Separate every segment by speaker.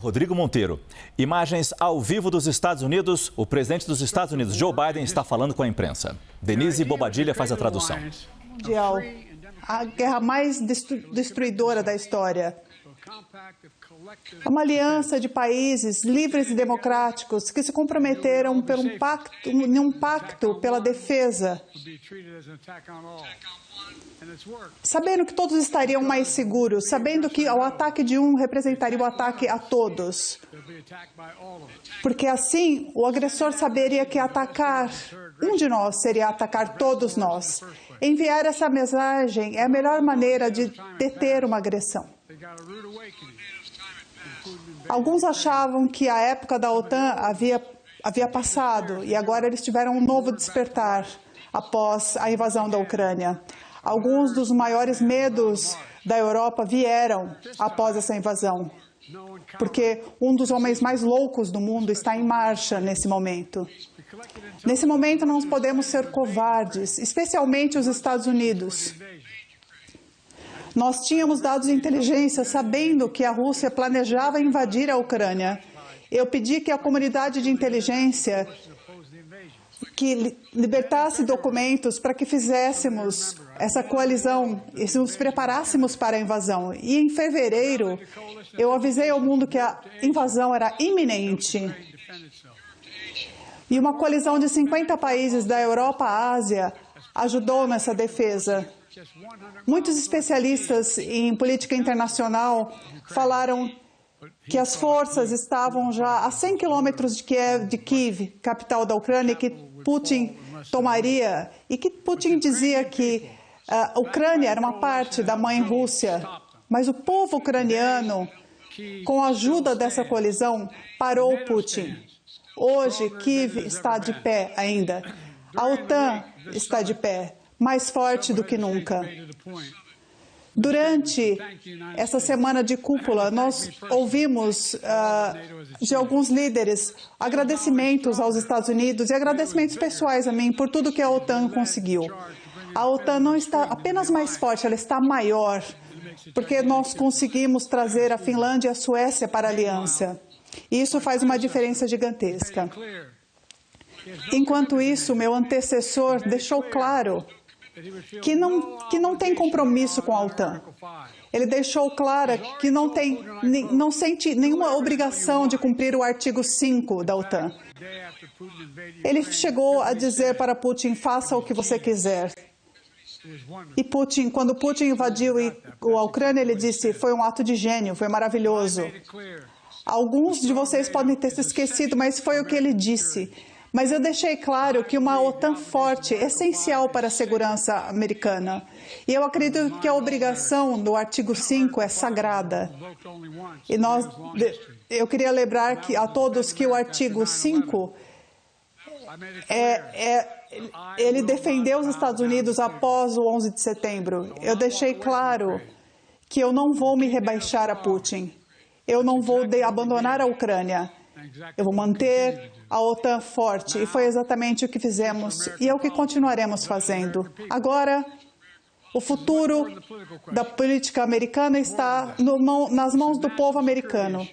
Speaker 1: Rodrigo Monteiro, imagens ao vivo dos Estados Unidos. O presidente dos Estados Unidos, Joe Biden, está falando com a imprensa. Denise Bobadilha faz a tradução.
Speaker 2: Mundial, a guerra mais destruidora da história. É uma aliança de países livres e democráticos que se comprometeram num pacto pela defesa, sabendo que todos estariam mais seguros, sabendo que o ataque de um representaria o ataque a todos. Porque assim, o agressor saberia que atacar um de nós seria atacar todos nós. Enviar essa mensagem é a melhor maneira de deter uma agressão. Alguns achavam que a época da OTAN havia passado e agora eles tiveram um novo despertar após a invasão da Ucrânia. Alguns dos maiores medos da Europa vieram após essa invasão, porque um dos homens mais loucos do mundo está em marcha nesse momento. Nesse momento, não podemos ser covardes, especialmente os Estados Unidos. Nós tínhamos dados de inteligência sabendo que a Rússia planejava invadir a Ucrânia. Eu pedi que a comunidade de inteligência que libertasse documentos para que fizéssemos essa coalizão e nos preparássemos para a invasão. E em fevereiro, eu avisei ao mundo que a invasão era iminente. E uma coalizão de 50 países da Europa à Ásia ajudou nessa defesa. Muitos especialistas em política internacional falaram que as forças estavam já a 100 quilômetros de Kiev, capital da Ucrânia, que Putin tomaria, e que Putin dizia que a Ucrânia era uma parte da mãe Rússia, mas o povo ucraniano, com a ajuda dessa coalizão, parou Putin. Hoje, Kiev está de pé ainda. A OTAN está de pé, mais forte do que nunca. Durante essa semana de cúpula, nós ouvimos de alguns líderes agradecimentos aos Estados Unidos e agradecimentos pessoais a mim por tudo que a OTAN conseguiu. A OTAN não está apenas mais forte, ela está maior, porque nós conseguimos trazer a Finlândia e a Suécia para a aliança. E isso faz uma diferença gigantesca. Enquanto isso, meu antecessor deixou claro que não tem compromisso com a OTAN. Ele deixou claro que não sente nenhuma obrigação de cumprir o artigo 5 da OTAN. Ele chegou a dizer para Putin, faça o que você quiser. E Putin, quando Putin invadiu a Ucrânia, ele disse, foi um ato de gênio, foi maravilhoso. Alguns de vocês podem ter se esquecido, mas foi o que ele disse. Mas eu deixei claro que uma OTAN forte é essencial para a segurança americana. E eu acredito que a obrigação do artigo 5 é sagrada. E eu queria lembrar a todos que o artigo 5 ele defendeu os Estados Unidos após o 11 de setembro. Eu deixei claro que eu não vou me rebaixar a Putin. Eu não vou abandonar a Ucrânia. Eu vou manter a OTAN forte. E foi exatamente o que fizemos e é o que continuaremos fazendo. Agora, o futuro da política americana está nas mãos do povo americano.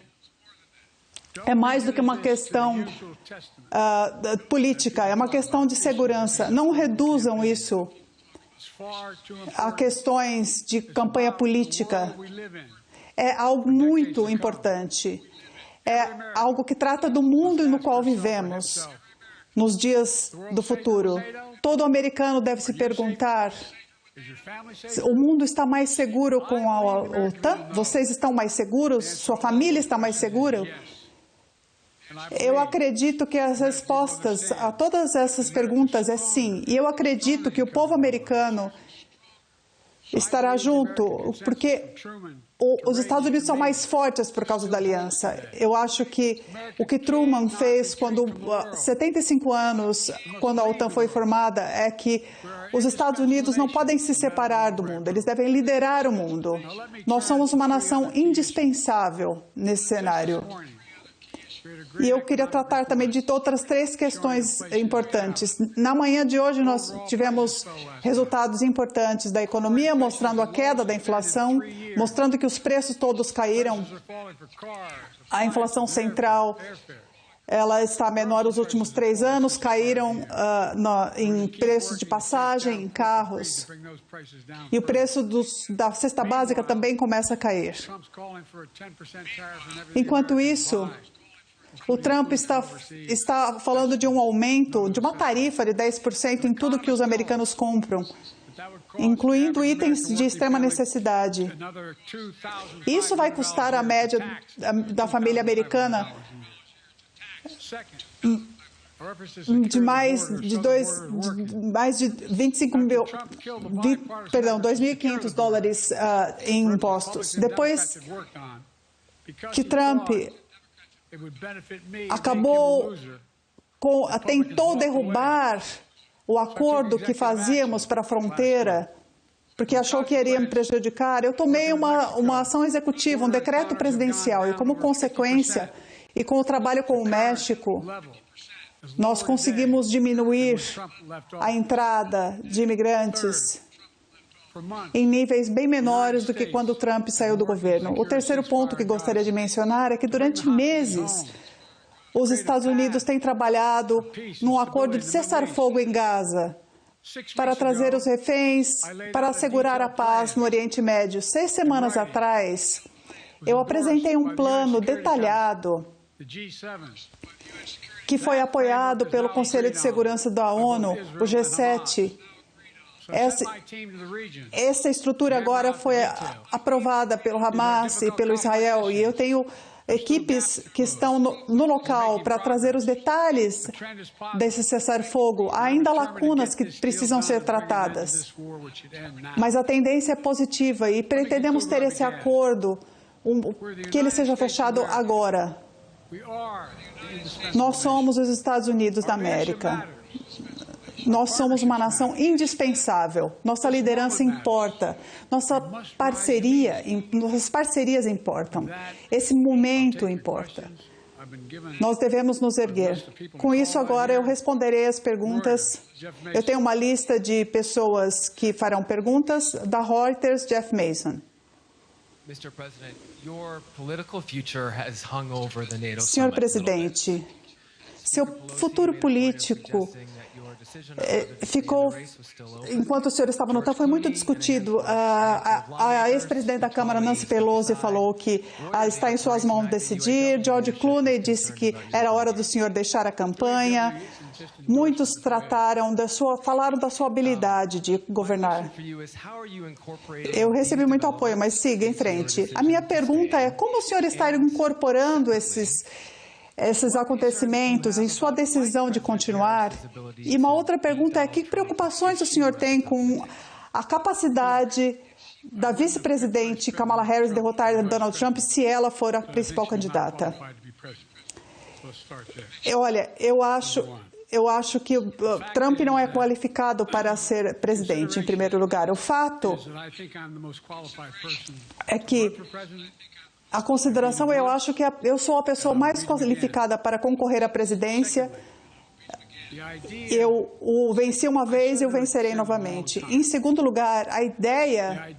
Speaker 2: É mais do que uma questão política, é uma questão de segurança. Não reduzam isso a questões de campanha política. É algo muito importante. É algo que trata do mundo no qual vivemos nos dias do futuro. Todo americano deve se perguntar, o mundo está mais seguro com a OTAN? Vocês estão mais seguros? Sua família está mais segura? Eu acredito que as respostas a todas essas perguntas é sim. E eu acredito que o povo americano estará junto, porque os Estados Unidos são mais fortes por causa da aliança. Eu acho que o que Truman fez quando 75 anos, quando a OTAN foi formada, é que os Estados Unidos não podem se separar do mundo, eles devem liderar o mundo. Nós somos uma nação indispensável nesse cenário. E eu queria tratar também de outras 3 questões importantes. Na manhã de hoje, nós tivemos resultados importantes da economia, mostrando a queda da inflação, mostrando que os preços todos caíram. A inflação central, ela está menor nos últimos 3 anos, caíram em preços de passagem, em carros. E o preço da cesta básica também começa a cair. Enquanto isso, o Trump está falando de um aumento, de uma tarifa de 10% em tudo que os americanos compram, incluindo itens de extrema necessidade. Isso vai custar a média da família americana de mais de 2.500 dólares em impostos. Depois que Trump tentou derrubar o acordo que fazíamos para a fronteira, porque achou que iria me prejudicar, eu tomei uma ação executiva, um decreto presidencial, e como consequência, e com o trabalho com o México, nós conseguimos diminuir a entrada de imigrantes em níveis bem menores do que quando Trump saiu do governo. O terceiro ponto que gostaria de mencionar é que durante meses os Estados Unidos têm trabalhado num acordo de cessar-fogo em Gaza para trazer os reféns, para assegurar a paz no Oriente Médio. 6 semanas atrás, eu apresentei um plano detalhado que foi apoiado pelo Conselho de Segurança da ONU, o G7. Essa estrutura agora foi aprovada pelo Hamas e pelo Israel, e eu tenho equipes que estão no local para trazer os detalhes desse cessar-fogo. Há ainda lacunas que precisam ser tratadas, mas a tendência é positiva e pretendemos ter esse acordo, que ele seja fechado agora. Nós somos os Estados Unidos da América. Nós somos uma nação indispensável. Nossa liderança importa. Nossas parcerias importam. Esse momento importa. Nós devemos nos erguer. Com isso, agora eu responderei as perguntas. Eu tenho uma lista de pessoas que farão perguntas. Da Reuters, Jeff Mason. Senhor presidente, seu futuro político ficou, enquanto o senhor estava no TAM, foi muito discutido. A ex-presidente da Câmara, Nancy Pelosi, falou que está em suas mãos decidir. George Clooney disse que era hora do senhor deixar a campanha. Muitos falaram da sua habilidade de governar. Eu recebi muito apoio, mas siga em frente. A minha pergunta é, como o senhor está incorporando esses acontecimentos em sua decisão de continuar? E uma outra pergunta é, que preocupações o senhor tem com a capacidade da vice-presidente Kamala Harris derrotar Donald Trump se ela for a principal candidata? Olha, eu acho que Trump não é qualificado para ser presidente, em primeiro lugar. O fato é que a consideração, eu acho que eu sou a pessoa mais qualificada para concorrer à presidência. Eu o venci uma vez e eu vencerei novamente. Em segundo lugar, a ideia...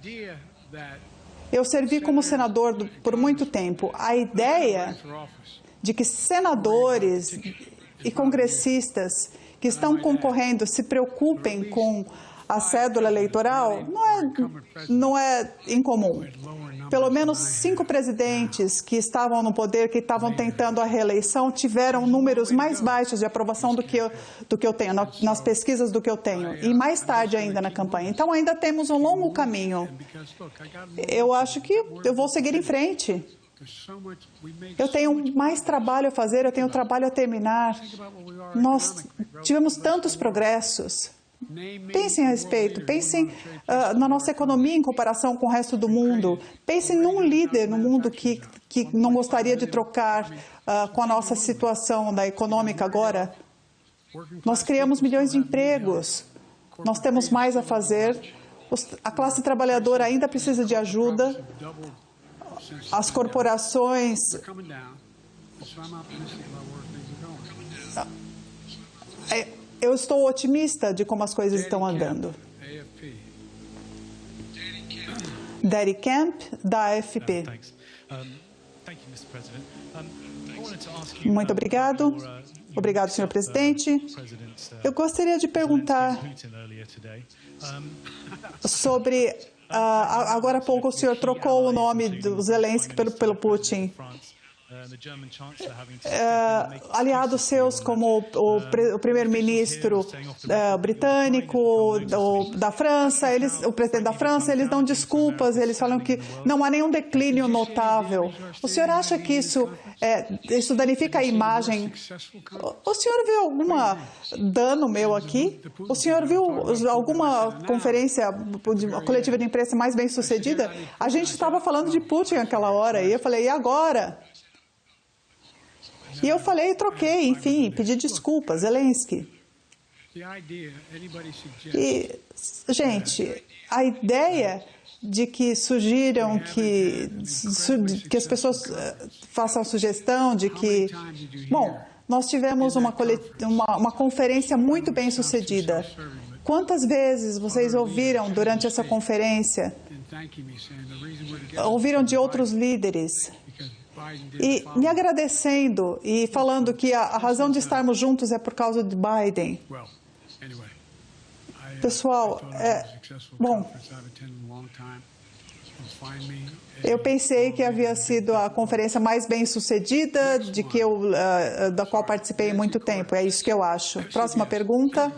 Speaker 2: Eu servi como senador por muito tempo. A ideia de que senadores e congressistas que estão concorrendo se preocupem com a cédula eleitoral não é incomum. Pelo menos 5 presidentes que estavam no poder, que estavam tentando a reeleição, tiveram números mais baixos de aprovação do que eu tenho, nas pesquisas do que eu tenho, e mais tarde ainda na campanha. Então, ainda temos um longo caminho. Eu acho que eu vou seguir em frente. Eu tenho mais trabalho a fazer, eu tenho trabalho a terminar. Nós tivemos tantos progressos. Pensem a respeito, pensem na nossa economia em comparação com o resto do mundo. Pensem num líder no mundo que não gostaria de trocar com a nossa situação econômica agora. Nós criamos milhões de empregos. Nós temos mais a fazer. A classe trabalhadora ainda precisa de ajuda. As corporações Eu estou otimista de como as coisas estão andando. Daddy Camp, da AFP. Muito obrigado. Obrigado, senhor presidente. Eu gostaria de perguntar sobre... agora há pouco o senhor trocou o nome do Zelensky pelo Putin. Aliados seus como o primeiro-ministro britânico, da França, o presidente da França, eles dão desculpas, eles falam que não há nenhum declínio notável. O senhor acha que isso danifica a imagem? O senhor viu algum dano meu aqui? O senhor viu alguma conferência coletiva de imprensa mais bem sucedida? A gente estava falando de Putin naquela hora e eu falei, e agora? E eu falei, troquei, enfim, pedi desculpas, Zelensky. E, gente, a ideia de que sugiram que as pessoas façam sugestão de que... Bom, nós tivemos uma conferência muito bem sucedida. Quantas vezes vocês ouviram durante essa conferência? Ouviram de outros líderes? E me agradecendo e falando que a razão de estarmos juntos é por causa de Biden. Pessoal, bom, eu pensei que havia sido a conferência mais bem sucedida da qual participei em muito tempo. É isso que eu acho. Próxima pergunta.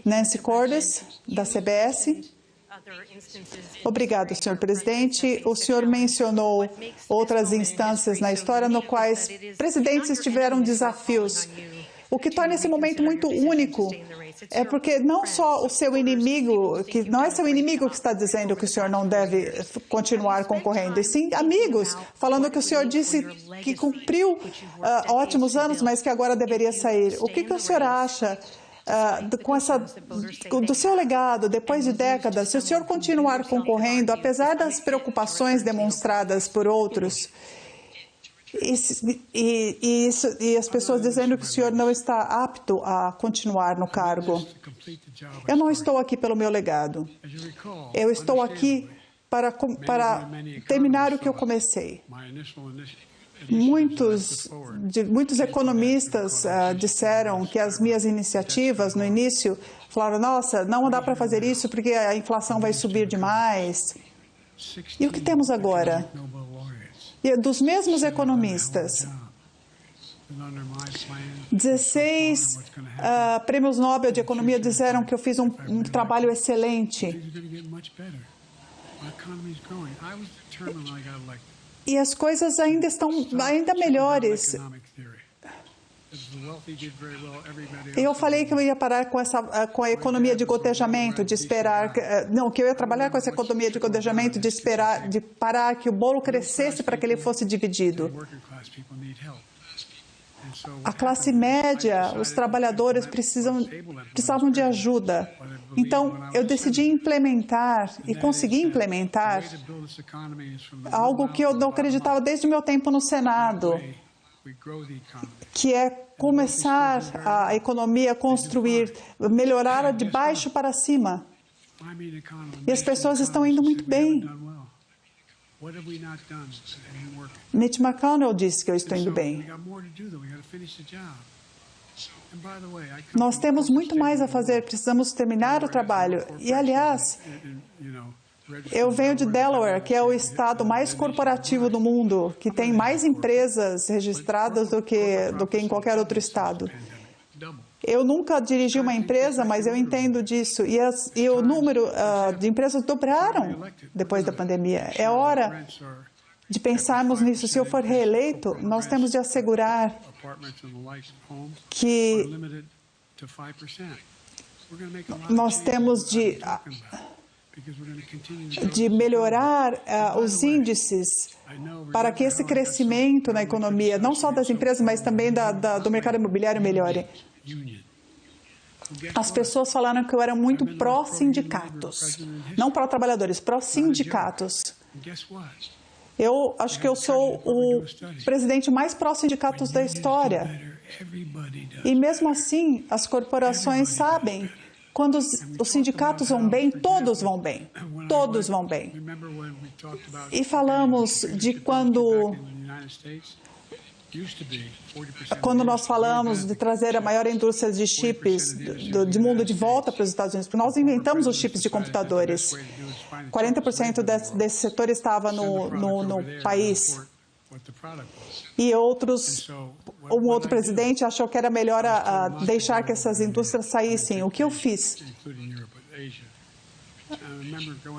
Speaker 2: Nancy Cordes, da CBS. Obrigado, senhor presidente. O senhor mencionou outras instâncias na história no quais presidentes tiveram desafios. O que torna esse momento muito único é porque não só o seu inimigo, que não é seu inimigo que está dizendo que o senhor não deve continuar concorrendo, e sim amigos, falando que o senhor disse que cumpriu ótimos anos, mas que agora deveria sair. O que o senhor acha do seu legado, depois de décadas, se o senhor continuar concorrendo, apesar das preocupações demonstradas por outros, e as pessoas dizendo que o senhor não está apto a continuar no cargo? Eu não estou aqui pelo meu legado. Eu estou aqui para terminar o que eu comecei. Muitos economistas disseram que as minhas iniciativas no início falaram, nossa, não dá para fazer isso porque a inflação vai subir demais. E o que temos agora? E dos mesmos economistas, 16 prêmios Nobel de Economia disseram que eu fiz um trabalho excelente. E as coisas ainda estão melhores. Eu falei que eu ia parar com a economia de gotejamento, de esperar... Não, que eu ia trabalhar com essa economia de gotejamento, de parar que o bolo crescesse para que ele fosse dividido. A classe média, os trabalhadores precisavam de ajuda. Então, eu decidi implementar e consegui implementar algo que eu não acreditava desde o meu tempo no Senado, que é começar a economia a construir, melhorar de baixo para cima. E as pessoas estão indo muito bem. Mitch McConnell disse que eu estou indo bem. Nós temos muito mais a fazer, precisamos terminar o trabalho. E, aliás, eu venho de Delaware, que é o estado mais corporativo do mundo, que tem mais empresas registradas do que em qualquer outro estado. Eu nunca dirigi uma empresa, mas eu entendo disso. E o número de empresas dobraram depois da pandemia. É hora de pensarmos nisso. Se eu for reeleito, nós temos de assegurar que nós temos de melhorar os índices para que esse crescimento na economia, não só das empresas, mas também do mercado imobiliário melhore. As pessoas falaram que eu era muito pró-sindicatos, não pró-trabalhadores, pró-sindicatos. Eu acho que eu sou o presidente mais pró-sindicatos da história. E mesmo assim, as corporações sabem, quando os sindicatos vão bem, todos vão bem. Todos vão bem. E falamos de quando nós falamos de trazer a maior indústria de chips do mundo de volta para os Estados Unidos, porque nós inventamos os chips de computadores. 40% desse setor estava no país. E um outro presidente achou que era melhor deixar que essas indústrias saíssem. O que eu fiz?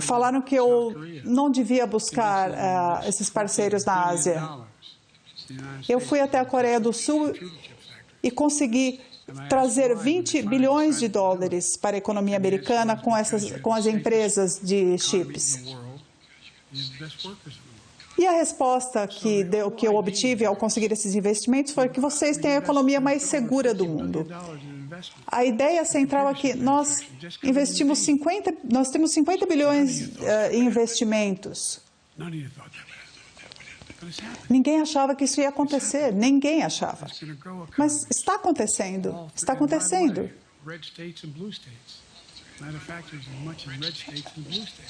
Speaker 2: Falaram que eu não devia buscar esses parceiros na Ásia. Eu fui até a Coreia do Sul e consegui trazer 20 bilhões de dólares para a economia americana com as empresas de chips. E a resposta que eu obtive ao conseguir esses investimentos foi que vocês têm a economia mais segura do mundo. A ideia central é que nós temos 50 bilhões em investimentos. Ninguém achava que isso ia acontecer, ninguém achava. Mas está acontecendo, está acontecendo.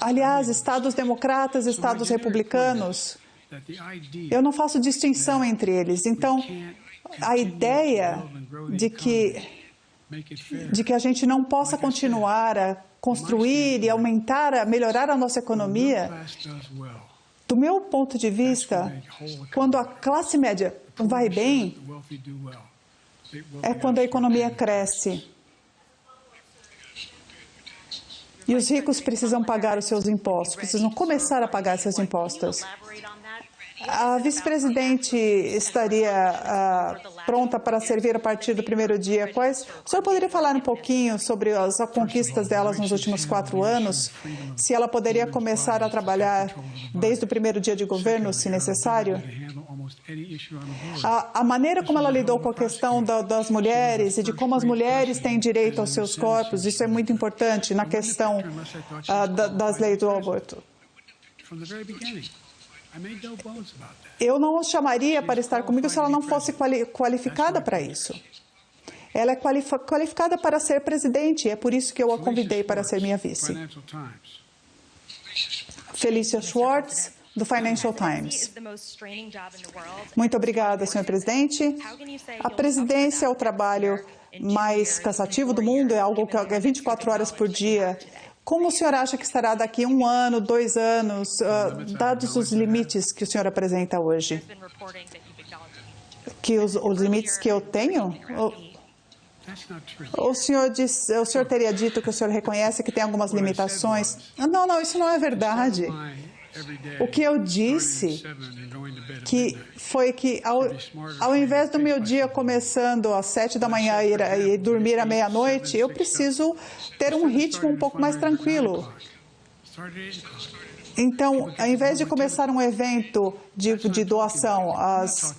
Speaker 2: Aliás, estados democratas, estados republicanos, eu não faço distinção entre eles. Então, a ideia de que a gente não possa continuar a construir e melhorar a nossa economia, do meu ponto de vista, quando a classe média vai bem, é quando a economia cresce. E os ricos precisam pagar os seus impostos, precisam começar a pagar seus impostos. A vice-presidente estaria pronta para servir a partir do primeiro dia. O senhor poderia falar um pouquinho sobre as conquistas delas nos últimos 4 anos? Se ela poderia começar a trabalhar desde o primeiro dia de governo, se necessário? A maneira como ela lidou com a questão das mulheres e de como as mulheres têm direito aos seus corpos, isso é muito importante na questão das leis do aborto. Eu não a chamaria para estar comigo se ela não fosse qualificada para isso. Ela é qualificada para ser presidente e é por isso que eu a convidei para ser minha vice. Felicia Schwartz, do Financial Times. Muito obrigada, senhor presidente. A presidência é o trabalho mais cansativo do mundo, é algo que é 24 horas por dia. Como o senhor acha que estará daqui 1 ano, 2 anos, dados os limites que o senhor apresenta hoje? Que os limites que eu tenho? O senhor teria dito que o senhor reconhece que tem algumas limitações? Não, isso não é verdade. O que eu disse foi que ao invés do meu dia começando às 7 da manhã e dormir à meia-noite, eu preciso ter um ritmo um pouco mais tranquilo. Então, ao invés de começar um evento de doação às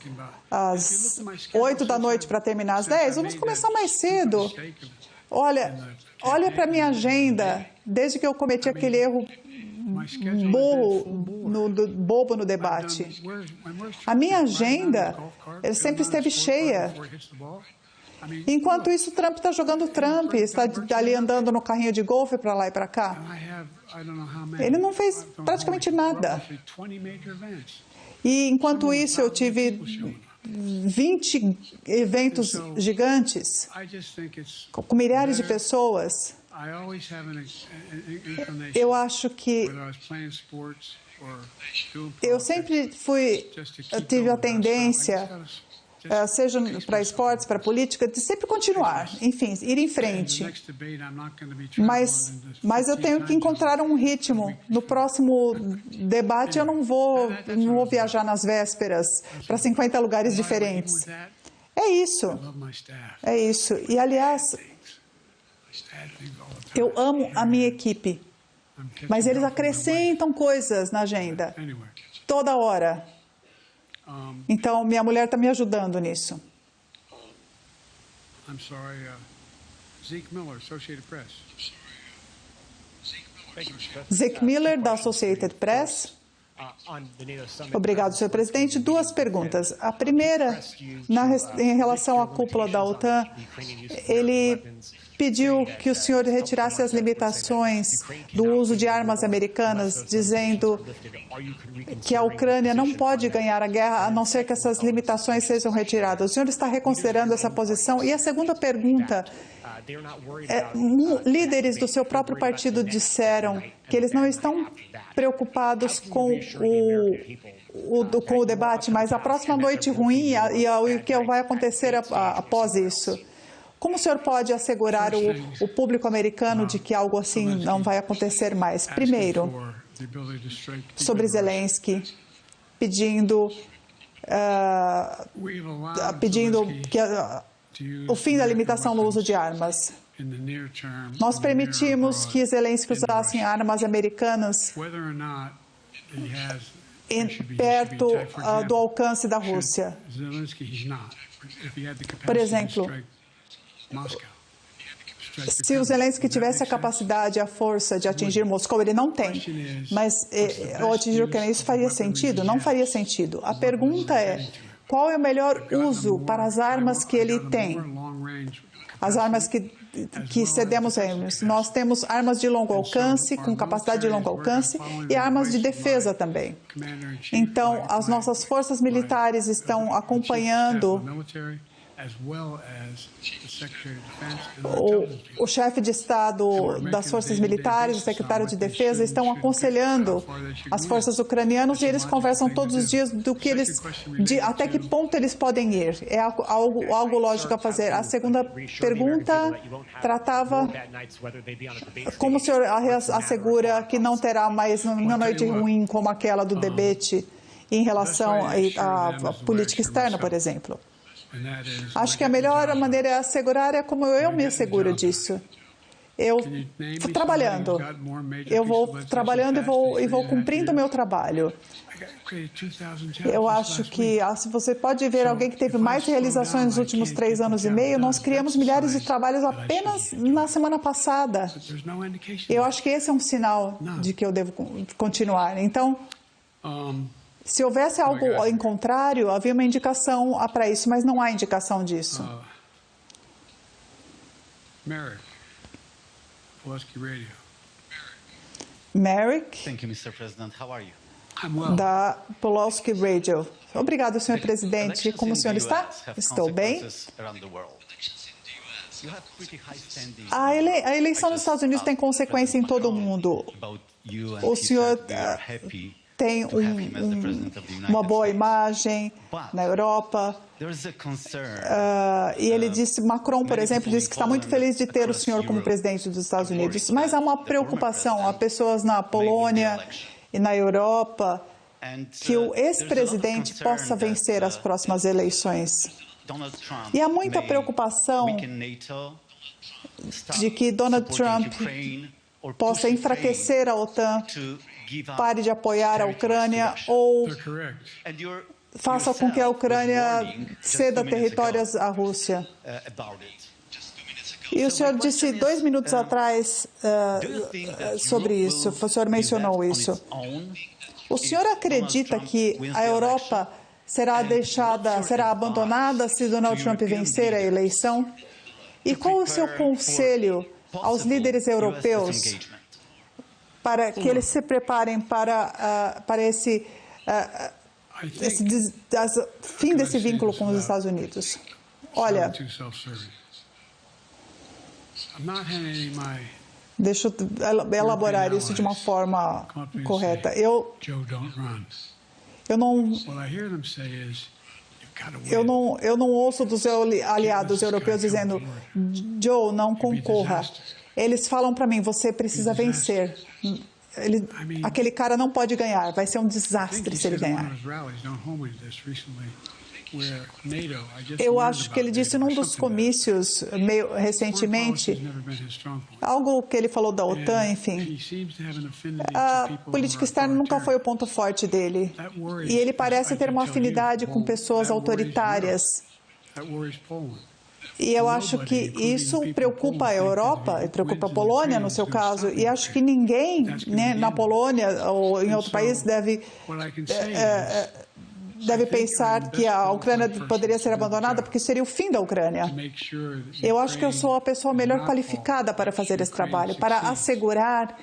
Speaker 2: 8 da noite para terminar às 10, vamos começar mais cedo. Olha para a minha agenda, desde que eu cometi aquele erro bobo no debate. A minha agenda sempre esteve cheia. Enquanto isso, Trump está jogando Trump, está ali andando no carrinho de golfe para lá e para cá. Ele não fez praticamente nada. E enquanto isso, eu tive 20 eventos gigantes, com milhares de pessoas. Eu acho que eu sempre tive a tendência, seja para esportes, para política, de sempre continuar, enfim, ir em frente. Mas eu tenho que encontrar um ritmo. No próximo debate, eu não vou viajar nas vésperas para 50 lugares diferentes. É isso. E, aliás, eu amo a minha equipe, mas eles acrescentam coisas na agenda, toda hora. Então, minha mulher está me ajudando nisso. Zeke Miller, da Associated Press. Obrigado, senhor presidente. Duas perguntas. A primeira, em relação à cúpula da OTAN, ele pediu que o senhor retirasse as limitações do uso de armas americanas, dizendo que a Ucrânia não pode ganhar a guerra a não ser que essas limitações sejam retiradas. O senhor está reconsiderando essa posição? E a segunda pergunta, líderes do seu próprio partido disseram que eles não estão preocupados com o debate, mas a próxima noite ruim e o que vai acontecer após isso. Como o senhor pode assegurar o público americano de que algo assim não vai acontecer mais? Primeiro, sobre Zelensky, pedindo que o fim da limitação no uso de armas. Nós permitimos que Zelensky usasse armas americanas perto do alcance da Rússia. Por exemplo, se o Zelensky tivesse a capacidade, a força de atingir Moscou, ele não tem. Mas ao atingir o Ucrânia, isso faria sentido? Não faria sentido. A pergunta é, qual é o melhor uso para as armas que ele tem? As armas que cedemos a eles. Nós temos armas de longo alcance, com capacidade de longo alcance, e armas de defesa também. Então, as nossas forças militares estão acompanhando o chefe de Estado das Forças Militares, o secretário de Defesa, estão aconselhando as forças ucranianas e eles conversam todos os dias até que ponto eles podem ir. É algo lógico a fazer. A segunda pergunta tratava como o senhor assegura que não terá mais uma noite ruim como aquela do debate em relação à política externa, por exemplo. Acho que a melhor maneira de assegurar é como eu me asseguro disso. Eu vou trabalhando. Eu vou trabalhando e vou cumprindo o meu trabalho. Eu acho que se você pode ver alguém que teve mais realizações nos últimos 3 anos e meio, nós criamos milhares de trabalhos apenas na semana passada. Eu acho que esse é um sinal de que eu devo continuar. Então, se houvesse algo em contrário, havia uma indicação para isso, mas não há indicação disso. Merrick, da Pulaski Radio. Obrigado, senhor presidente. Como o senhor está? Estou bem. A eleição nos Estados Unidos tem consequência em todo o mundo. O senhor tem uma boa imagem na Europa. E ele disse, Macron, por exemplo, disse que está muito feliz de ter o senhor como presidente dos Estados Unidos. Mas há uma preocupação, há pessoas na Polônia e na Europa que o ex-presidente possa vencer as próximas eleições. E há muita preocupação de que Donald Trump possa enfraquecer a OTAN, pare de apoiar a Ucrânia ou faça com que a Ucrânia ceda territórios à Rússia. E o senhor disse 2 minutos atrás sobre isso, o senhor mencionou isso. O senhor acredita que a Europa será abandonada se Donald Trump vencer a eleição? E qual é o seu conselho aos líderes europeus para que eles se preparem para esse fim desse vínculo com os Estados Unidos? Olha, deixa eu elaborar isso de uma forma correta. Eu não ouço dos aliados europeus dizendo, Joe, não concorra. Eles falam para mim, você precisa vencer. Aquele cara não pode ganhar, vai ser um desastre se ele ganhar. Eu acho que ele disse num dos comícios, meio recentemente, algo que ele falou da OTAN, enfim. A política externa nunca foi o ponto forte dele. E ele parece ter uma afinidade com pessoas autoritárias. E eu acho que isso preocupa a Europa, e preocupa a Polônia, no seu caso, e acho que ninguém, né, na Polônia ou em outro país deve pensar que a Ucrânia poderia ser abandonada, porque seria o fim da Ucrânia. Eu acho que eu sou a pessoa melhor qualificada para fazer esse trabalho, para assegurar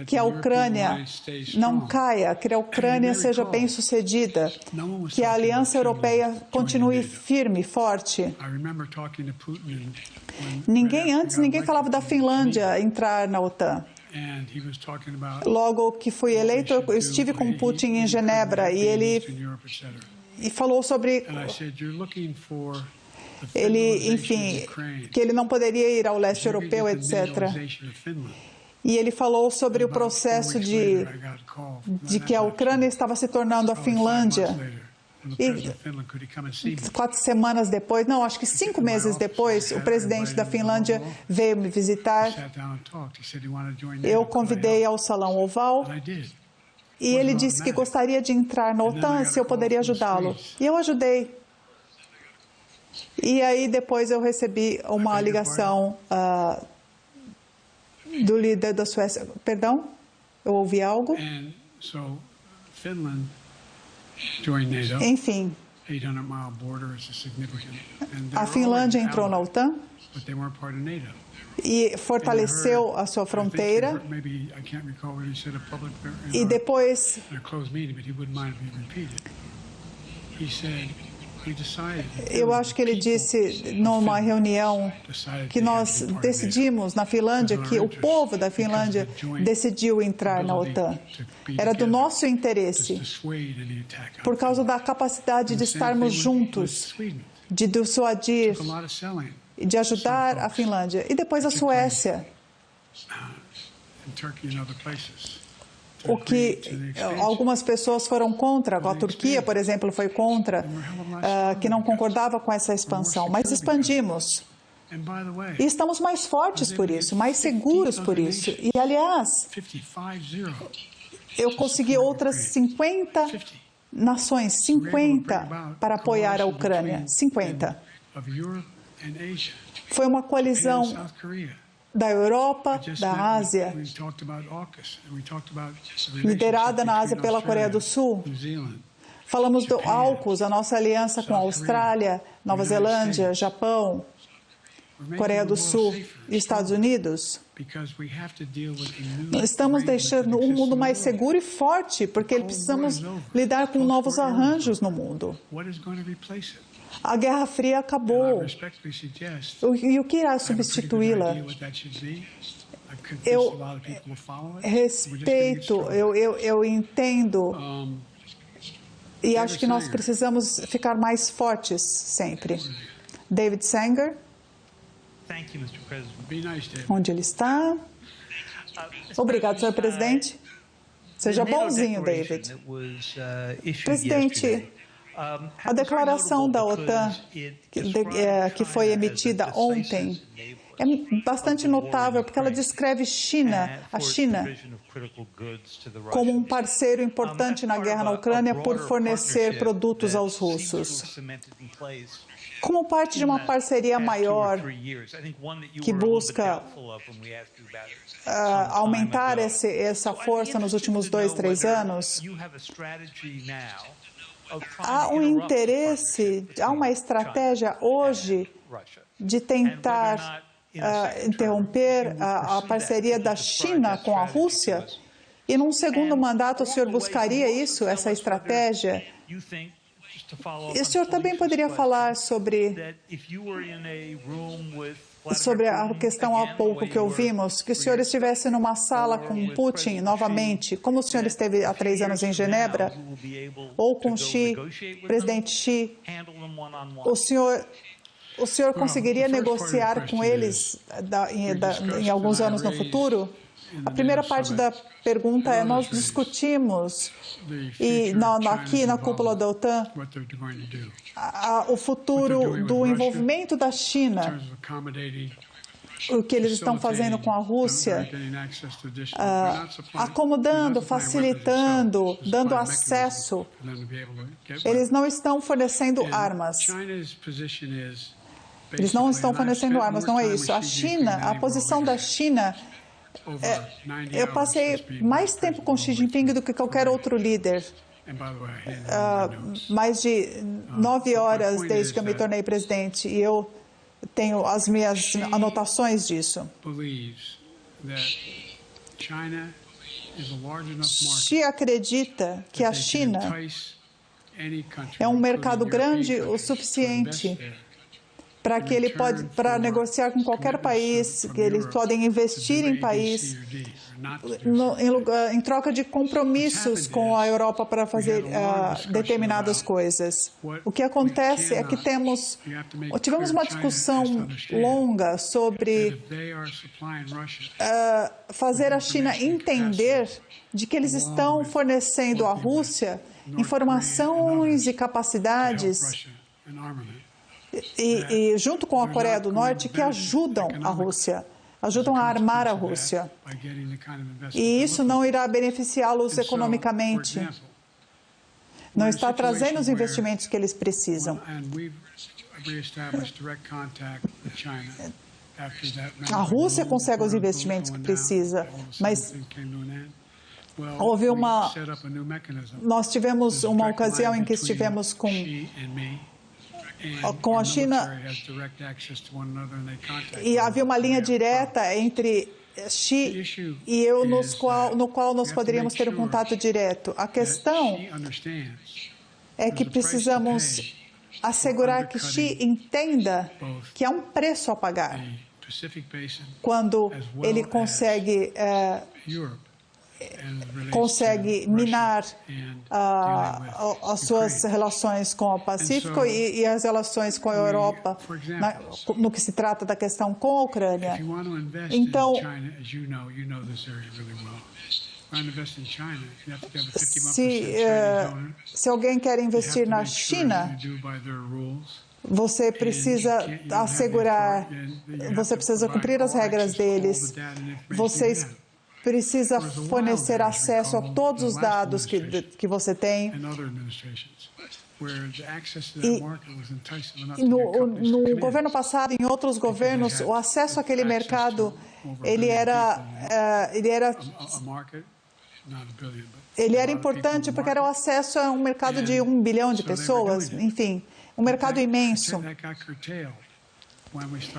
Speaker 2: que a Ucrânia não caia, que a Ucrânia seja bem-sucedida, que a Aliança Europeia continue firme, forte. Ninguém falava da Finlândia entrar na OTAN. Logo que fui eleito, eu estive com Putin em Genebra e ele falou sobre que ele não poderia ir ao leste europeu, etc. E ele falou sobre o processo de que a Ucrânia estava se tornando a Finlândia. E 4 semanas depois, não, acho que 5 meses depois, o presidente da Finlândia veio me visitar. Eu convidei ao Salão Oval e ele disse que gostaria de entrar na OTAN, se eu poderia ajudá-lo. E eu ajudei. E aí depois eu recebi uma ligação do líder da Suécia. Perdão? Eu ouvi algo? Enfim, a Finlândia entrou na OTAN e fortaleceu a sua fronteira. E depois eu acho que ele disse numa reunião que nós decidimos na Finlândia, que o povo da Finlândia decidiu entrar na OTAN. Era do nosso interesse, por causa da capacidade de estarmos juntos, de dissuadir, de ajudar a Finlândia. E depois a Suécia. O que algumas pessoas foram contra, a Turquia, por exemplo, foi contra, que não concordava com essa expansão, mas expandimos. E estamos mais fortes por isso, mais seguros por isso. E, aliás, eu consegui outras 50 nações, 50, para apoiar a Ucrânia, 50. Foi uma coalizão da Europa, da Ásia, liderada na Ásia pela Coreia do Sul. Falamos do AUKUS, a nossa aliança com a Austrália, Nova Zelândia, Japão, Coreia do Sul e Estados Unidos. Estamos deixando um mundo mais seguro e forte, porque precisamos lidar com novos arranjos no mundo. A Guerra Fria acabou. E o que irá substituí-la? Eu respeito, eu entendo, e acho que nós precisamos ficar mais fortes sempre. David Sanger, onde ele está? Obrigado, senhor presidente. Seja bonzinho, David. Presidente, a declaração da OTAN, que foi emitida ontem, é bastante notável, porque ela descreve a China como um parceiro importante na guerra na Ucrânia por fornecer produtos aos russos. Como parte de uma parceria maior que busca aumentar essa força nos últimos 2, 3 anos, há um interesse, há uma estratégia hoje de tentar interromper a parceria da China com a Rússia? E num segundo mandato o senhor buscaria isso, essa estratégia? E o senhor também poderia falar sobre a questão há pouco que ouvimos, que o senhor estivesse numa sala com Putin novamente, como o senhor esteve há 3 anos em Genebra, ou com Xi, presidente Xi, o senhor conseguiria negociar com eles em alguns anos no futuro? A primeira parte da pergunta é: nós discutimos aqui na cúpula da OTAN o futuro do envolvimento da China, o que eles estão fazendo com a Rússia, acomodando, facilitando, dando acesso. Eles não estão fornecendo armas. Eles não estão fornecendo armas, não é isso. A China, a posição da China, eu passei mais tempo com Xi Jinping do que qualquer outro líder. Mais de 9 horas desde que eu me tornei presidente, e eu tenho as minhas anotações disso. Xi acredita que a China é um mercado grande o suficiente para que ele pode negociar com qualquer país, que eles podem investir em país em troca de compromissos com a Europa para fazer determinadas coisas. O que acontece é que tivemos uma discussão longa sobre fazer a China entender de que eles estão fornecendo à Rússia informações e capacidades e junto com a Coreia do Norte, que ajudam a Rússia, ajudam a armar a Rússia. E isso não irá beneficiá-los economicamente. Não está trazendo os investimentos que eles precisam. A Rússia consegue os investimentos que precisa, mas nós tivemos uma ocasião em que estivemos com a China e havia uma linha direta entre Xi e eu, no qual nós poderíamos ter um contato direto. A questão é que precisamos assegurar que Xi entenda que há um preço a pagar quando ele consegue minar as suas relações com o Pacífico e as relações com a Europa, no que se trata da questão com a Ucrânia. Então, se alguém quer investir na China, você precisa cumprir as regras deles, vocês precisa fornecer acesso a todos os dados que você tem. E no governo passado, em outros governos, o acesso àquele mercado, ele era importante porque era o acesso a um mercado de 1 bilhão de pessoas, enfim, um mercado imenso.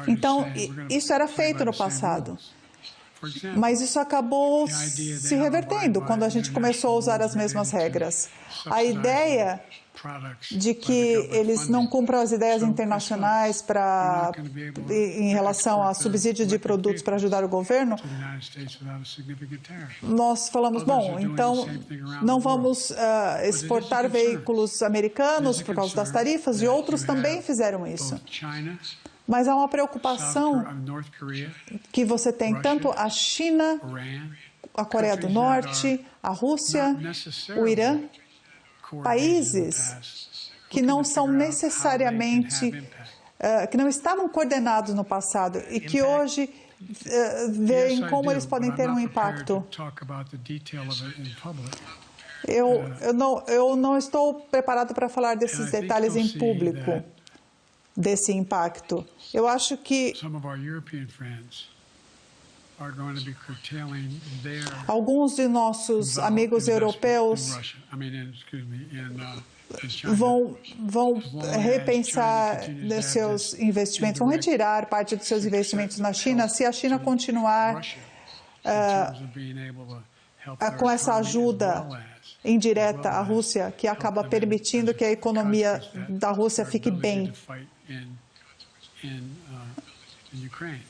Speaker 2: Então, isso era feito no passado. Mas isso acabou se revertendo quando a gente começou a usar as mesmas regras. A ideia de que eles não cumpram as ideias internacionais em relação a subsídio de produtos para ajudar o governo, nós falamos, bom, então não vamos exportar veículos americanos por causa das tarifas, e outros também fizeram isso. Mas há uma preocupação que você tem tanto a China, a Coreia do Norte, a Rússia, o Irã, países que não são necessariamente, que não estavam coordenados no passado e que hoje veem como eles podem ter um impacto. Eu não estou preparado para falar desses detalhes em público, desse impacto. Eu acho que alguns de nossos amigos europeus vão repensar seus investimentos, vão retirar parte dos seus investimentos na China se a China continuar com essa ajuda indireta à Rússia, que acaba permitindo que a economia da Rússia fique bem.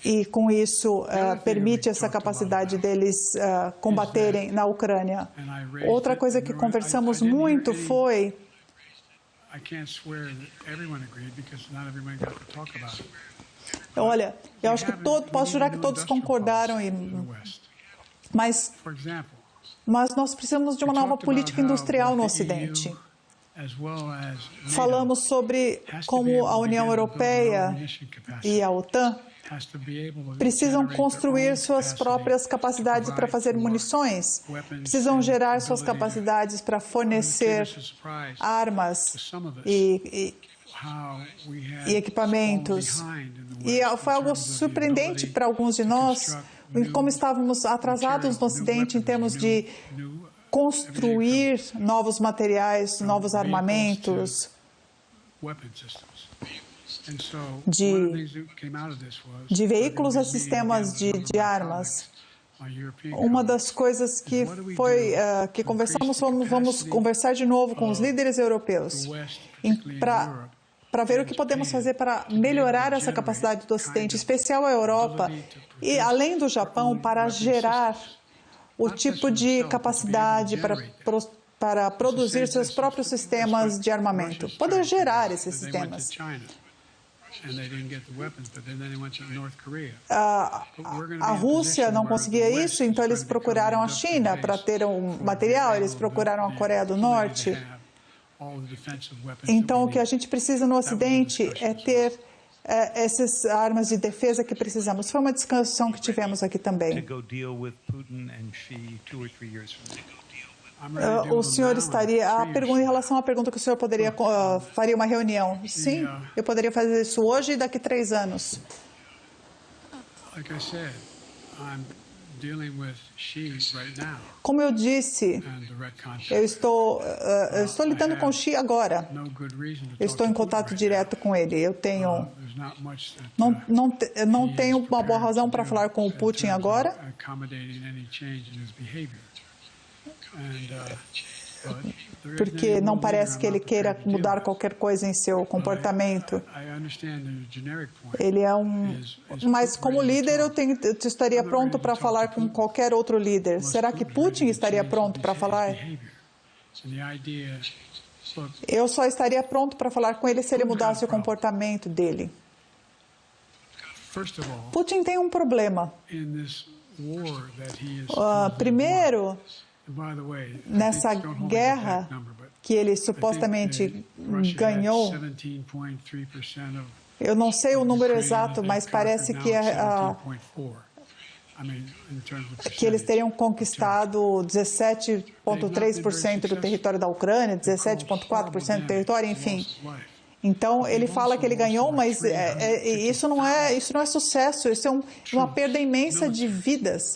Speaker 2: E, com isso, permite essa capacidade deles combaterem na Ucrânia. Outra coisa que conversamos muito foi... Olha, eu acho que posso jurar que todos concordaram, mas nós precisamos de uma nova política industrial no Ocidente. Falamos sobre como a União Europeia e a OTAN precisam construir suas próprias capacidades para fazer munições, precisam gerar suas capacidades para fornecer armas e e equipamentos. E foi algo surpreendente para alguns de nós, como estávamos atrasados no Ocidente em termos de construir novos materiais, novos armamentos, de veículos a sistemas de armas. Uma das coisas que que conversamos, vamos conversar de novo com os líderes europeus para ver o que podemos fazer para melhorar essa capacidade do Ocidente, em especial a Europa, e além do Japão, para gerar o tipo de capacidade para produzir seus próprios sistemas de armamento, poder gerar esses sistemas. A Rússia não conseguia isso, então eles procuraram a China para ter um material, eles procuraram a Coreia do Norte. Então, o que a gente precisa no Ocidente é ter essas armas de defesa que precisamos. Foi uma discussão que tivemos aqui também. O senhor estaria... em relação à pergunta que o senhor faria uma reunião. Sim, eu poderia fazer isso hoje e daqui 3 anos. Como eu disse, eu estou lidando com Xi agora. Eu estou em contato direto com ele. Eu tenho... Não tenho uma boa razão para falar com o Putin agora. Porque não parece que ele queira mudar qualquer coisa em seu comportamento. Ele é mas como líder eu estaria pronto para falar com qualquer outro líder. Será que Putin estaria pronto para falar? Eu só estaria pronto para falar com ele se ele mudasse o comportamento dele. Putin tem um problema. Primeiro, nessa guerra que ele supostamente ganhou, eu não sei o número exato, mas parece que eles teriam conquistado 17,3% do território da Ucrânia, 17,4% do território, enfim. Então, ele fala que ele ganhou, mas isso não é sucesso, isso é uma perda imensa de vidas.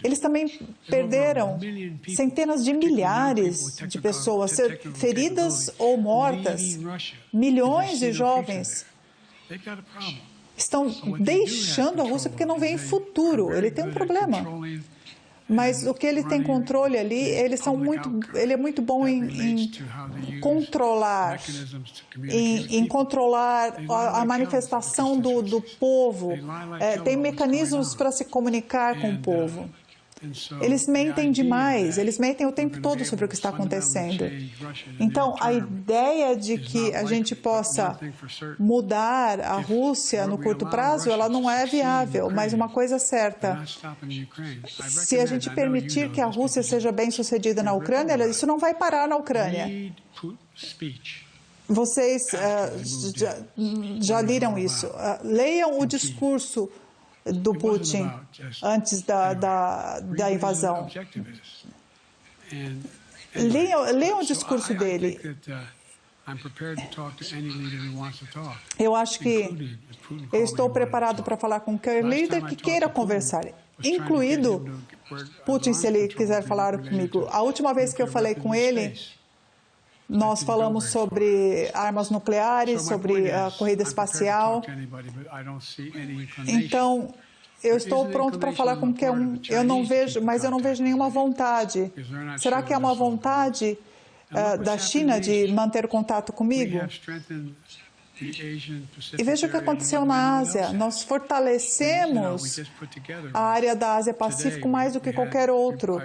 Speaker 2: Eles também perderam centenas de milhares de pessoas, feridas ou mortas. Milhões de jovens estão deixando a Rússia porque não veem futuro. Ele tem um problema. Mas o que ele tem controle ali, ele é muito bom em controlar, em controlar a manifestação do povo. Tem mecanismos para se comunicar com o povo. Eles mentem demais, eles mentem o tempo todo sobre o que está acontecendo. Então, a ideia de que a gente possa mudar a Rússia no curto prazo, ela não é viável, mas uma coisa é certa, se a gente permitir que a Rússia seja bem-sucedida na Ucrânia, isso não vai parar na Ucrânia. Vocês já leram isso. Leiam o discurso do Putin antes da invasão. Leiam o discurso dele. Eu acho que eu estou preparado para falar com qualquer líder que queira conversar, incluído Putin, se ele quiser falar comigo. A última vez que eu falei com ele, nós falamos sobre armas nucleares, sobre a corrida espacial. Então, eu estou pronto para falar com qualquer um. Eu não vejo nenhuma vontade. Será que é uma vontade da China de manter contato comigo? E veja o que aconteceu na Ásia. Nós fortalecemos a área da Ásia-Pacífico mais do que qualquer outro.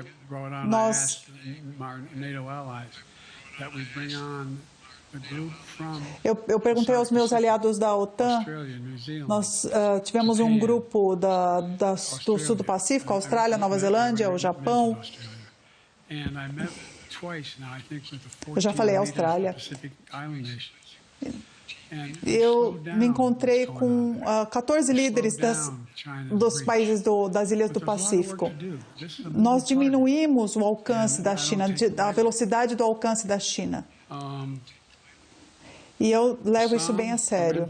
Speaker 2: Eu perguntei aos meus aliados da OTAN, nós tivemos um grupo do sul do Pacífico, Austrália, Nova Zelândia, o Japão. Eu já falei Austrália. Eu me encontrei com 14 líderes dos países das ilhas do Pacífico. Nós diminuímos o alcance da China, a velocidade do alcance da China. E eu levo isso bem a sério.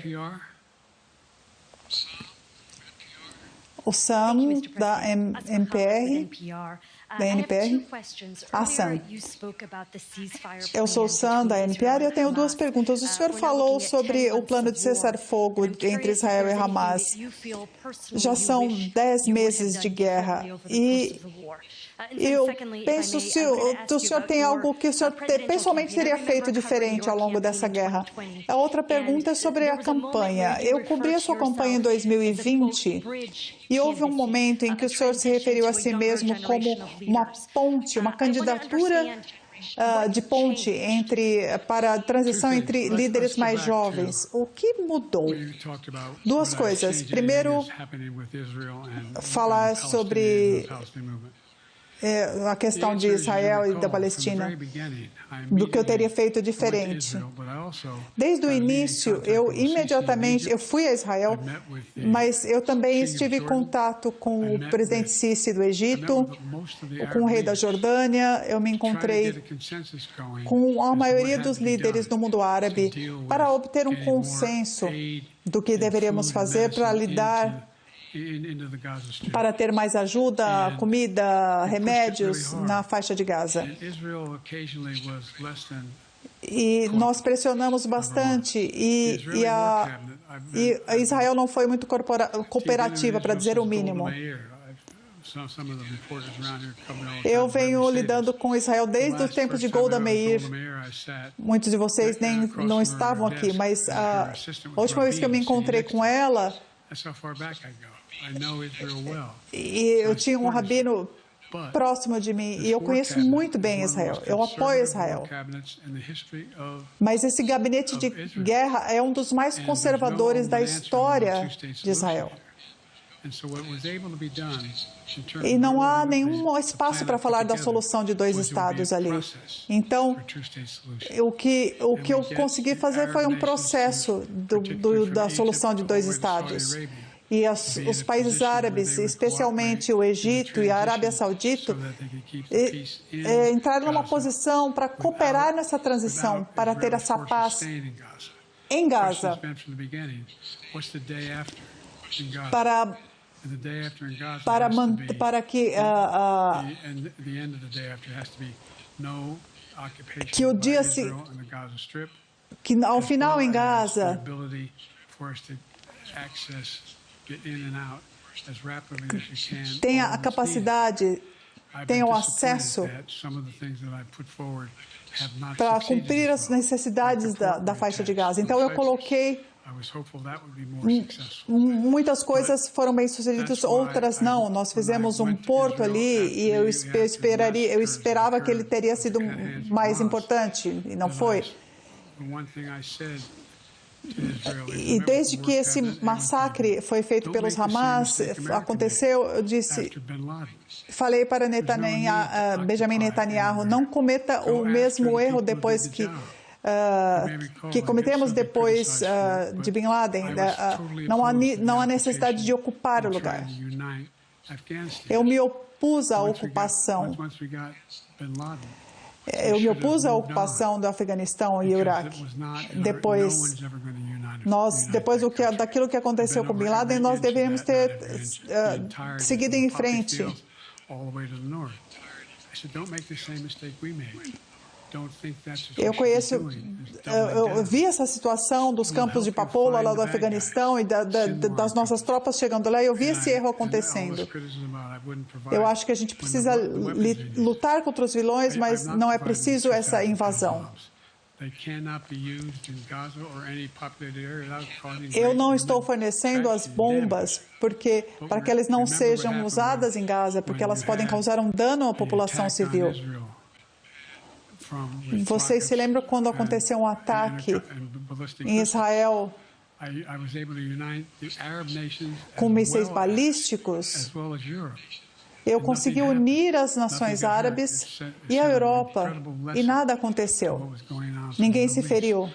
Speaker 2: O Sam, da NPR. Sam. Eu sou o Sam, da NPR, e eu tenho duas perguntas. O senhor falou sobre o plano de cessar-fogo entre Israel e Hamas. Já são 10 meses de guerra. E eu penso se o senhor tem algo que o senhor pessoalmente teria feito diferente ao longo dessa guerra. A outra pergunta é sobre a campanha. Eu cobri a sua campanha em 2020 e houve um momento em que o senhor se referiu a si mesmo como uma ponte, uma candidatura de ponte para a transição entre líderes mais jovens. O que mudou? Duas coisas. Primeiro, falar sobre a questão de Israel e da Palestina, do que eu teria feito diferente. Desde o início, eu fui a Israel, mas eu também estive em contato com o presidente Sisi do Egito, com o rei da Jordânia, eu me encontrei com a maioria dos líderes do mundo árabe para obter um consenso do que deveríamos fazer para lidar para ter mais ajuda, comida, remédios na faixa de Gaza. E nós pressionamos bastante e Israel não foi muito cooperativa, para dizer o mínimo. Eu venho lidando com Israel desde os tempos de Golda Meir. Muitos de vocês não estavam aqui, mas a última vez que eu me encontrei com ela, e eu tinha um rabino próximo de mim, e eu conheço muito bem Israel, eu apoio Israel. Mas esse gabinete de guerra é um dos mais conservadores da história de Israel. E não há nenhum espaço para falar da solução de 2 estados ali. Então, o que eu consegui fazer foi um processo da solução de 2 estados. E os países árabes, especialmente o Egito e a Arábia Saudita, entraram numa posição para cooperar nessa transição, para ter essa paz em Gaza, para que o dia que ao final em Gaza tenha a capacidade, tenha o acesso para cumprir as necessidades da faixa de Gaza. Então, eu coloquei muitas coisas foram bem sucedidas, outras não. Nós fizemos um porto ali e eu esperava que ele teria sido mais importante e não foi. E desde que esse massacre foi feito pelos Hamas, aconteceu, eu falei para Benjamin Netanyahu, não cometa o mesmo erro depois que cometemos depois de Bin Laden. Não há necessidade de ocupar o lugar. Eu me opus à ocupação. Eu me opus à ocupação do Afeganistão e Iraque. Depois daquilo que aconteceu com Bin Laden, nós deveríamos ter seguido em frente. Eu vi essa situação dos campos de papoula lá do Afeganistão e das nossas tropas chegando lá, e eu vi esse erro acontecendo. Eu acho que a gente precisa lutar contra os vilões, mas não é preciso essa invasão. Eu não estou fornecendo as bombas para que elas não sejam usadas em Gaza, porque elas podem causar um dano à população civil. Vocês se lembram quando aconteceu um ataque em Israel com mísseis balísticos? Eu consegui unir as nações árabes e a Europa e nada aconteceu. Ninguém se feriu.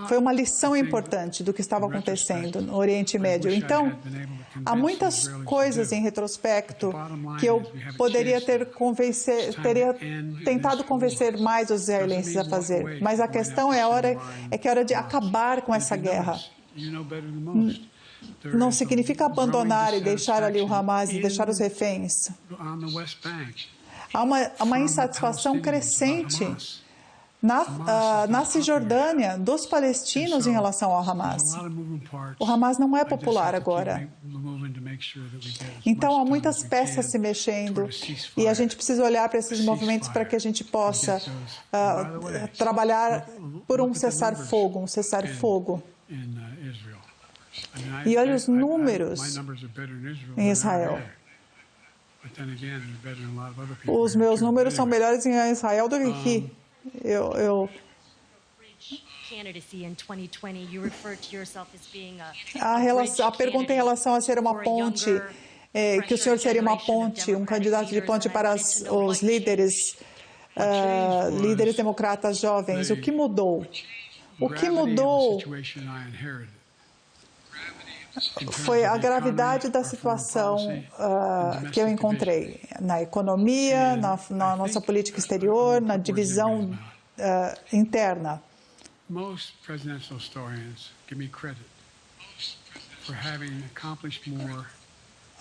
Speaker 2: Foi uma lição importante do que estava acontecendo no Oriente Médio. Então, há muitas coisas em retrospecto que eu poderia teria tentado convencer mais os israelenses a fazer. Mas a questão é que é hora de acabar com essa guerra. Não significa abandonar e deixar ali o Hamas e deixar os reféns. Há uma insatisfação crescente na Cisjordânia dos palestinos em relação ao Hamas. O Hamas não é popular agora. Então, há muitas peças se mexendo e a gente precisa olhar para esses movimentos para que a gente possa trabalhar por um cessar-fogo, E olha os números em Israel. Os meus números são melhores em Israel do que aqui. A pergunta em relação a ser uma ponte, que o senhor seria uma ponte, um candidato de ponte para os líderes democratas jovens. O que mudou? O que mudou foi a gravidade da situação que eu encontrei na economia, na nossa política exterior, na divisão interna.
Speaker 3: Most presidential historians give me credit for having accomplished more.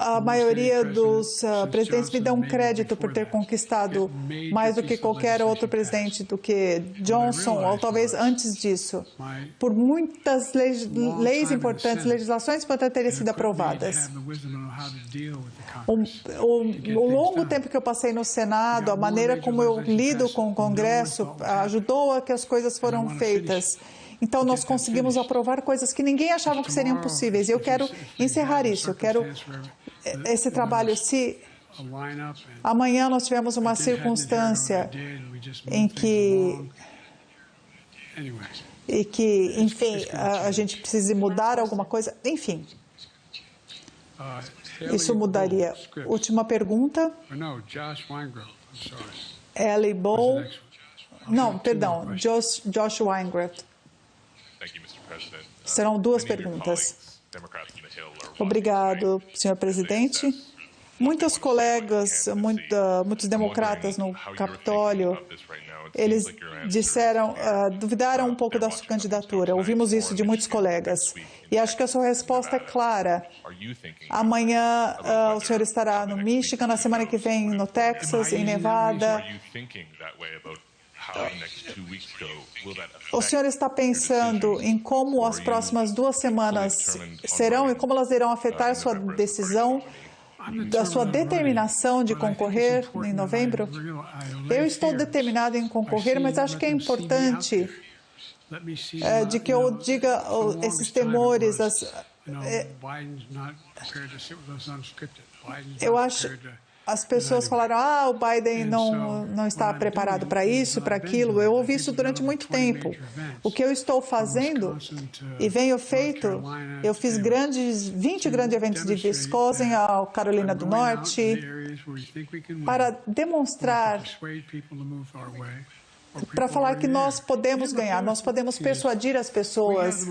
Speaker 2: A maioria dos presidentes me dão crédito por ter conquistado mais do que qualquer outro presidente, do que Johnson, ou talvez antes disso, por muitas leis importantes, legislações importantes terem sido aprovadas. O longo tempo que eu passei no Senado, a maneira como eu lido com o Congresso, ajudou a que as coisas foram feitas. Então, nós conseguimos aprovar coisas que ninguém achava que seriam possíveis. E eu quero encerrar isso. Eu quero esse trabalho. Se amanhã nós tivermos uma circunstância em que, enfim, a gente precise mudar alguma coisa, enfim, isso mudaria. Última pergunta. Ellie Bow. Não, perdão, Josh Weingrath. Serão duas perguntas. Obrigado, senhor presidente. Muitos colegas, muitos democratas no Capitólio, eles duvidaram um pouco da sua candidatura. Ouvimos isso de muitos colegas. E acho que a sua resposta é clara. Amanhã o senhor estará no Michigan, na semana que vem no Texas, em Nevada. O senhor está pensando em como as próximas 2 semanas serão e como elas irão afetar sua decisão, da sua determinação de concorrer em novembro? Eu estou determinado em concorrer, mas acho que é importante de que eu diga esses temores. Eu acho. As pessoas falaram, o Biden não está preparado para isso, para aquilo. Eu ouvi isso durante muito tempo. O que eu estou fazendo, e venho feito, eu fiz 20 grandes eventos de Wisconsin, a Carolina do Norte, para demonstrar, para falar que nós podemos ganhar, nós podemos persuadir as pessoas.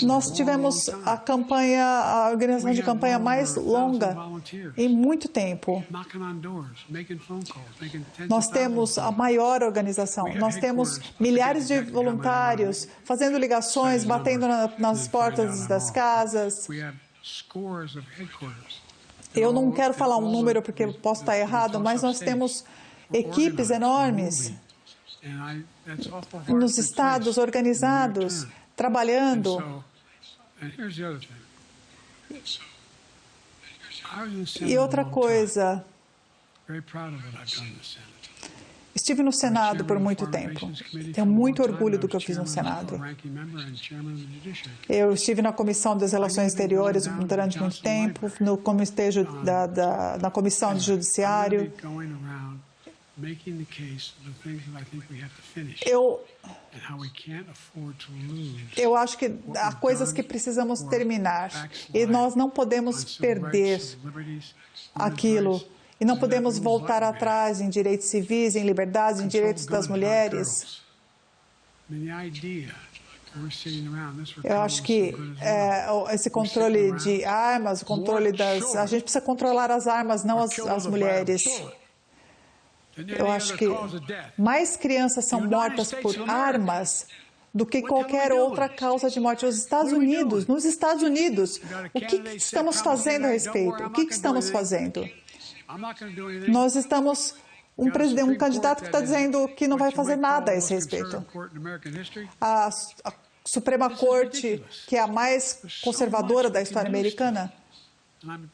Speaker 2: Nós tivemos a organização de campanha mais longa em muito tempo. Nós temos a maior organização. Nós temos milhares de voluntários fazendo ligações, batendo nas portas das casas. Eu não quero falar um número porque eu posso estar errado, mas nós temos equipes enormes nos estados organizados, trabalhando. E outra coisa, estive no Senado por muito tempo. Tenho muito orgulho do que eu fiz no Senado. Eu estive na Comissão das Relações Exteriores durante muito tempo, na Comissão de Judiciário. Eu
Speaker 3: and how we can't afford to lose.
Speaker 2: Eu acho que há coisas que precisamos terminar e nós não podemos perder aquilo. E não podemos voltar atrás em direitos civis, em liberdades, em direitos das mulheres. Eu acho que esse controle de armas, o controle das... A gente precisa controlar as armas, não as mulheres. Eu acho que mais crianças são mortas por armas do que qualquer outra causa de morte. Nos Estados Unidos, o que estamos fazendo a respeito? O que estamos fazendo? Nós estamos... Um candidato que está dizendo que não vai fazer nada a esse respeito. A Suprema Corte, que é a mais conservadora da história americana.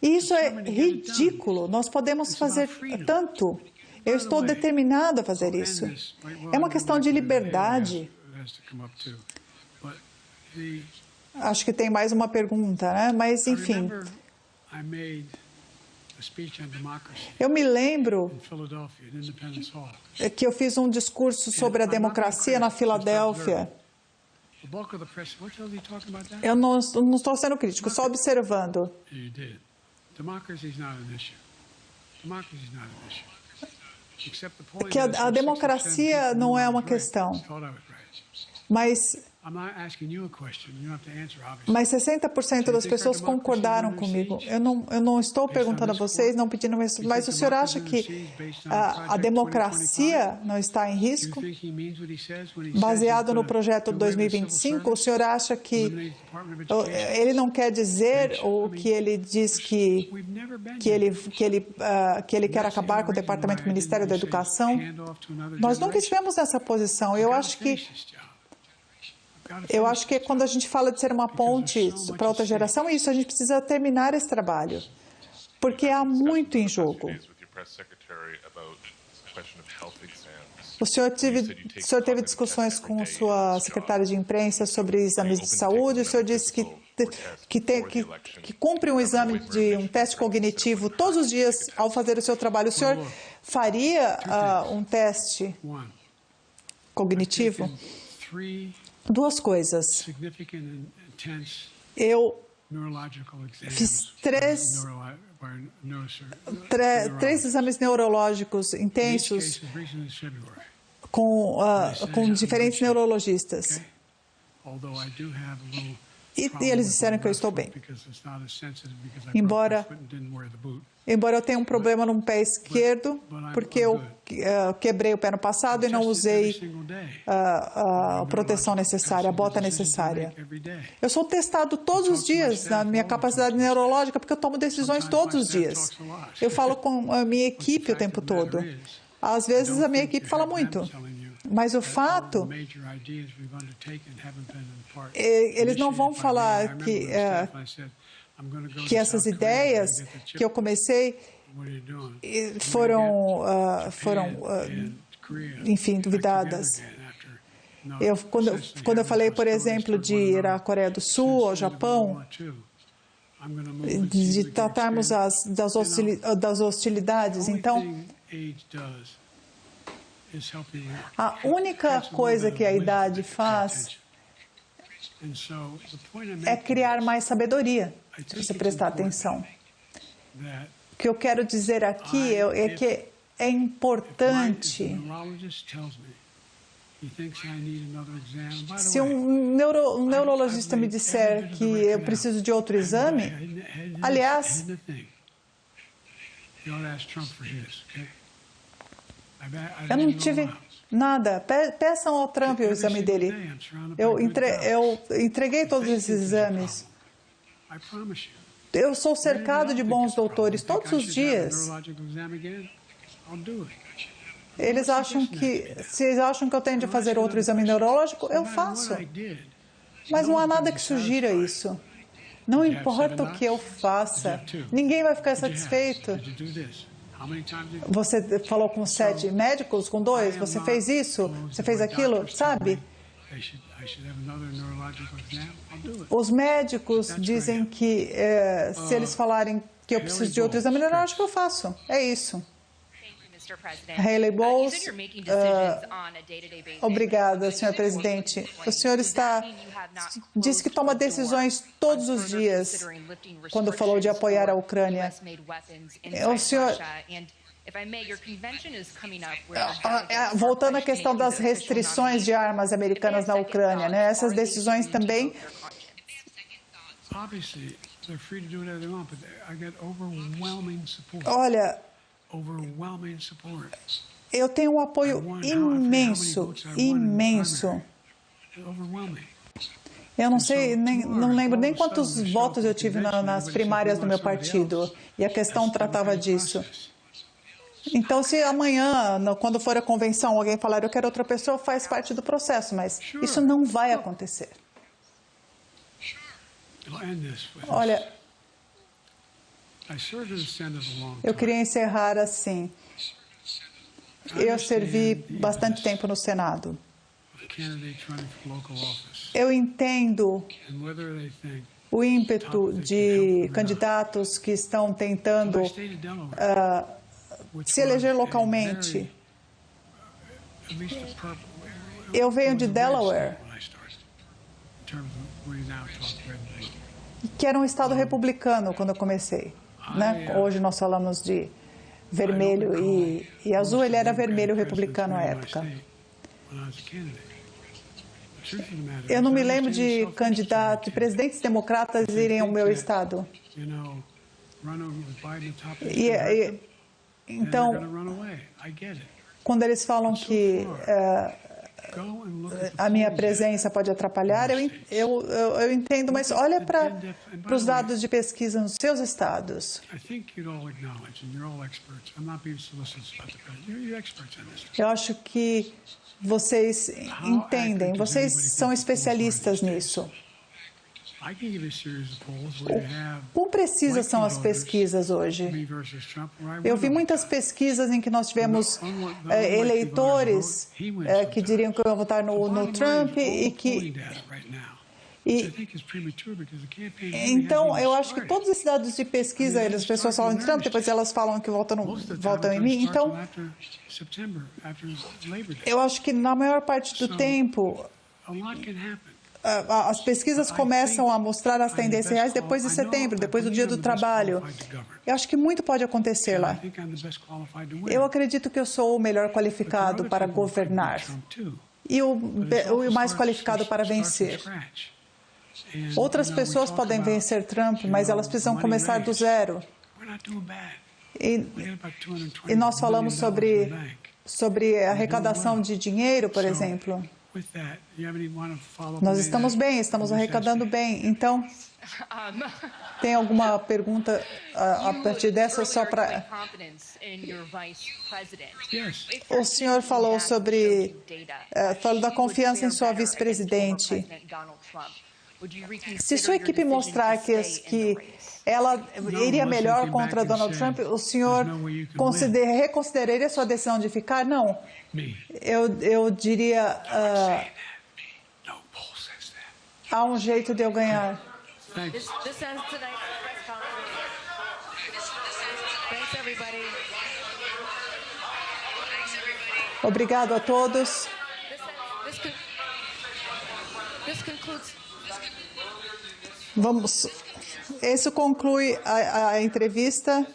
Speaker 2: E isso é ridículo. Nós podemos fazer tanto. Eu estou determinado a fazer isso. É uma questão de liberdade. Acho que tem mais uma pergunta, né? Mas, enfim... Eu me lembro que eu fiz um discurso sobre a democracia na Filadélfia. Eu não estou sendo crítico, só observando. Que a democracia não é uma questão. Mas 60% das pessoas concordaram comigo. Eu não estou perguntando a vocês, não pedindo, mas o senhor acha que a democracia não está em risco? Baseado no projeto 2025, o senhor acha que ele não quer dizer o que ele diz que ele quer acabar com o Departamento do Ministério da Educação? Nós nunca estivemos nessa posição. Eu acho que quando a gente fala de ser uma ponte para outra geração, isso, a gente precisa terminar esse trabalho, porque há muito em jogo. O senhor teve discussões com sua secretária de imprensa sobre exames de saúde, o senhor disse que cumpre um exame de um teste cognitivo todos os dias ao fazer o seu trabalho. O senhor faria um teste cognitivo? Duas coisas. Eu fiz três exames neurológicos intensos com diferentes neurologistas. E eles disseram que eu estou bem. Embora eu tenha um problema no pé esquerdo, porque eu quebrei o pé no passado e não usei a proteção necessária, a bota necessária. Eu sou testado todos os dias na minha capacidade neurológica, porque eu tomo decisões todos os dias. Eu falo com a minha equipe o tempo todo. Às vezes a minha equipe fala muito. Mas o fato, eles não vão falar que essas ideias que eu comecei foram enfim, duvidadas. Quando eu falei, por exemplo, de ir à Coreia do Sul, ao Japão, de tratarmos das hostilidades, então... A única coisa que a idade faz é criar mais sabedoria, se você prestar atenção. O que eu quero dizer aqui é que é importante. Se um neurologista me disser que eu preciso de outro exame, aliás, eu não tive nada. Peçam ao Trump o exame dele. Eu entreguei todos esses exames. Eu sou cercado de bons doutores todos os dias. Eles acham que, se eles acham que eu tenho de fazer outro exame neurológico, eu faço. Mas não há nada que sugira isso. Não importa o que eu faça, ninguém vai ficar satisfeito. Você falou com 7 médicos, com 2, você fez isso, você fez aquilo, sabe? Os médicos dizem que se eles falarem que eu preciso de outro exame neurológico, eu faço. É isso. Haley Bowles, obrigada, senhor presidente. O senhor disse que toma decisões todos os dias quando falou de apoiar a Ucrânia. O senhor... Voltando à questão das restrições de armas americanas na Ucrânia, né? Essas decisões também... Olha, eu tenho um apoio imenso. Eu não sei, não lembro nem quantos votos eu tive nas primárias do meu partido, e a questão tratava disso. Então, se amanhã, quando for a convenção, alguém falar eu quero outra pessoa, faz parte do processo, mas isso não vai acontecer. Olha, eu queria encerrar assim. Eu servi bastante tempo no Senado. Eu entendo o ímpeto de candidatos que estão tentando se eleger localmente. Eu venho de Delaware, que era um estado republicano quando eu comecei, né? Hoje nós falamos de vermelho e azul, ele era vermelho republicano à época. Eu não me lembro de presidentes democratas irem ao meu estado. Então, quando eles falam que a minha presença pode atrapalhar, eu entendo, mas olha para os dados de pesquisa nos seus estados. Eu acho que vocês entendem, vocês são especialistas nisso. Quão precisas são as pesquisas hoje? Eu vi muitas pesquisas em que nós tivemos eleitores que diriam que iam votar no Trump e que... Então, eu acho que todos esses dados de pesquisa, as pessoas falam em Trump, depois elas falam que votam em mim. Então, eu acho que na maior parte do tempo... As pesquisas começam a mostrar as tendências reais depois de setembro, depois do Dia do Trabalho. Eu acho que muito pode acontecer lá. Eu acredito que eu sou o melhor qualificado para governar e o mais qualificado para vencer. Outras pessoas podem vencer Trump, mas elas precisam começar do zero. E nós falamos sobre arrecadação de dinheiro, por exemplo. Nós estamos bem, estamos arrecadando bem. Então, tem alguma pergunta a partir dessa só para... O senhor falou falou da confiança em sua vice-presidente. Se sua equipe mostrar que ela iria melhor contra Donald Trump, o senhor reconsideraria sua decisão de ficar? Não. Eu diria, há um jeito de eu ganhar. Obrigado a todos. Isso conclui a entrevista.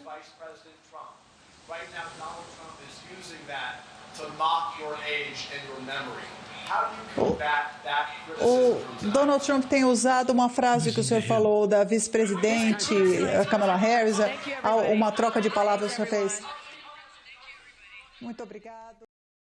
Speaker 2: O Donald Trump tem usado uma frase que o senhor falou da vice-presidente Kamala Harris, uma troca de palavras que o senhor fez. Muito obrigado.